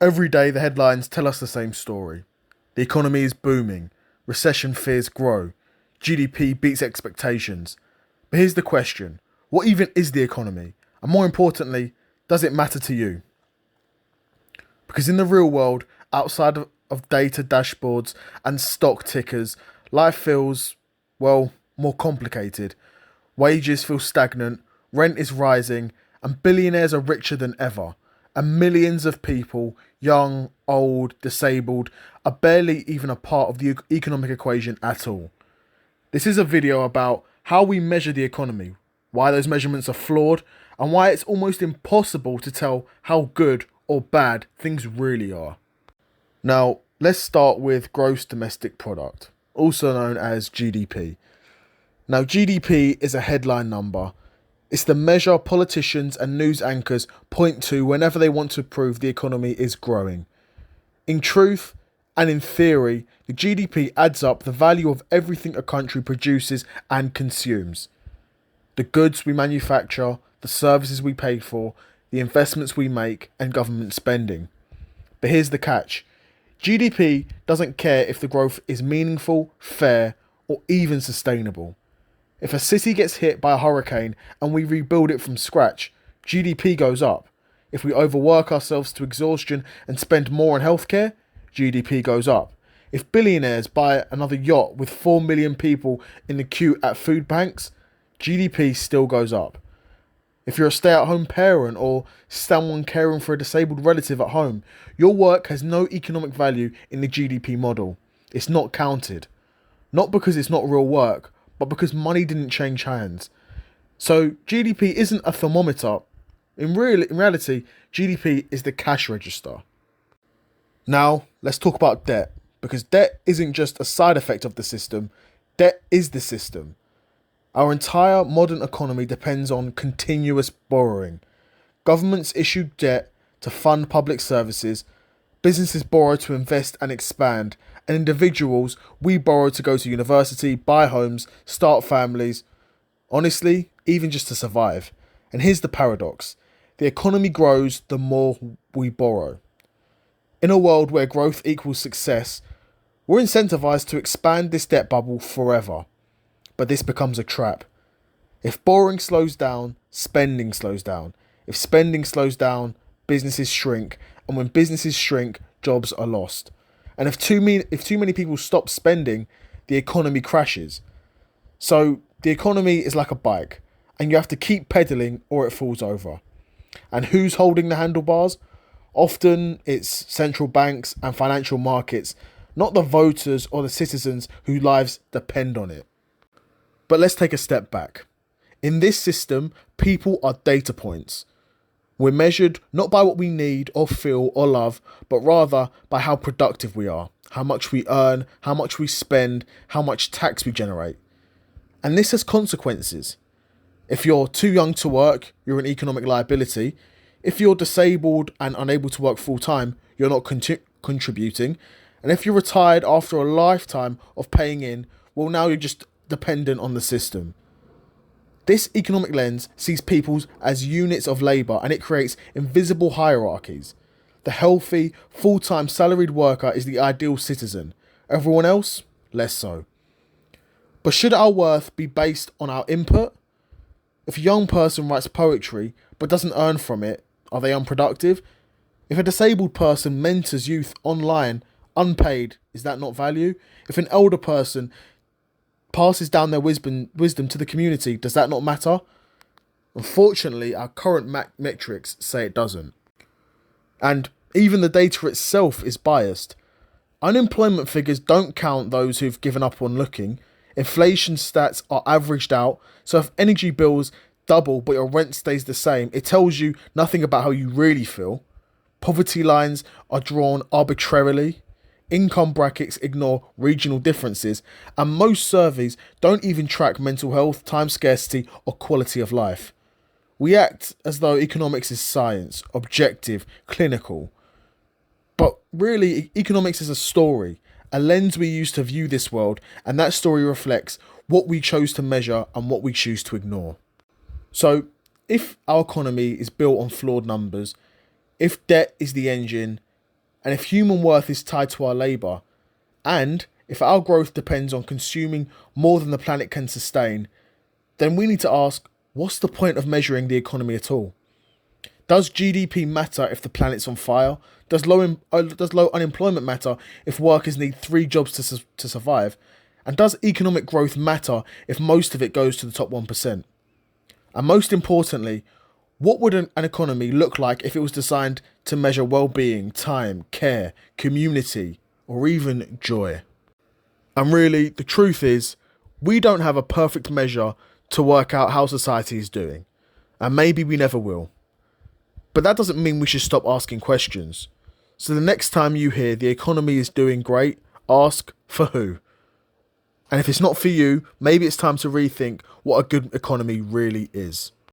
Every day the headlines tell us the same story. The economy is booming, recession fears grow, GDP beats expectations. But here's the question: what even is the economy? And more importantly, does it matter to you? Because in the real world, outside of data dashboards and stock tickers, life feels, well, more complicated. Wages feel stagnant, rent is rising, and billionaires are richer than ever. And millions of people, young, old, disabled, are barely even a part of the economic equation at all. This is a video about how we measure the economy, why those measurements are flawed, and why it's almost impossible to tell how good or bad things really are. Now, let's start with gross domestic product, also known as GDP. Now, GDP is a headline number. It's the measure politicians and news anchors point to whenever they want to prove the economy is growing. In truth, and in theory, the GDP adds up the value of everything a country produces and consumes. The goods we manufacture, the services we pay for, the investments we make, and government spending. But here's the catch: GDP doesn't care if the growth is meaningful, fair, or even sustainable. If a city gets hit by a hurricane and we rebuild it from scratch, GDP goes up. If we overwork ourselves to exhaustion and spend more on healthcare, GDP goes up. If billionaires buy another yacht with 4 million people in the queue at food banks, GDP still goes up. If you're a stay-at-home parent or someone caring for a disabled relative at home, your work has no economic value in the GDP model. It's not counted. Not because it's not real work, but because money didn't change hands. So GDP isn't a thermometer. In reality, GDP is the cash register. Now, let's talk about debt, because debt isn't just a side effect of the system, debt is the system. Our entire modern economy depends on continuous borrowing. Governments issue debt to fund public services, businesses borrow to invest and expand, and individuals, we borrow to go to university, buy homes, start families, honestly, even just to survive. And here's the paradox: the economy grows the more we borrow. In a world where growth equals success, we're incentivized to expand this debt bubble forever. But this becomes a trap. If borrowing slows down, spending slows down. If spending slows down, businesses shrink. And when businesses shrink, jobs are lost. And if too many people stop spending, the economy crashes. So the economy is like a bike, and you have to keep pedaling or it falls over. And who's holding the handlebars? Often it's central banks and financial markets, not the voters or the citizens whose lives depend on it. But let's take a step back. In this system, people are data points. We're measured not by what we need or feel or love, but rather by how productive we are, how much we earn, how much we spend, how much tax we generate. And this has consequences. If you're too young to work, you're an economic liability. If you're disabled and unable to work full time, you're not contributing. And if you're retired after a lifetime of paying in, well, now you're just dependent on the system. This economic lens sees people as units of labour, and it creates invisible hierarchies. The healthy, full-time salaried worker is the ideal citizen. Everyone else, less so. But should our worth be based on our input? If a young person writes poetry but doesn't earn from it, are they unproductive? If a disabled person mentors youth online, unpaid, is that not value? If an elder person passes down their wisdom to the community, does that not matter? Unfortunately, our current metrics say it doesn't. And even the data itself is biased. Unemployment figures don't count those who've given up on looking. Inflation stats are averaged out, so if energy bills double but your rent stays the same, it tells you nothing about how you really feel. Poverty lines are drawn arbitrarily. Income brackets ignore regional differences, and most surveys don't even track mental health, time scarcity, or quality of life. We act as though economics is science, objective, clinical. But really, economics is a story, a lens we use to view this world, and that story reflects what we chose to measure and what we choose to ignore. So, if our economy is built on flawed numbers, if debt is the engine, And if human worth is tied to our labour, and if our growth depends on consuming more than the planet can sustain, then we need to ask, what's the point of measuring the economy at all? Does GDP matter if the planet's on fire? Does low unemployment matter if workers need 3 jobs to survive? And does economic growth matter if most of it goes to the top 1%? And most importantly, what would an economy look like if it was designed to measure well-being, time, care, community, or even joy? And really, the truth is, we don't have a perfect measure to work out how society is doing. And maybe we never will. But that doesn't mean we should stop asking questions. So the next time you hear the economy is doing great, ask for who. And if it's not for you, maybe it's time to rethink what a good economy really is.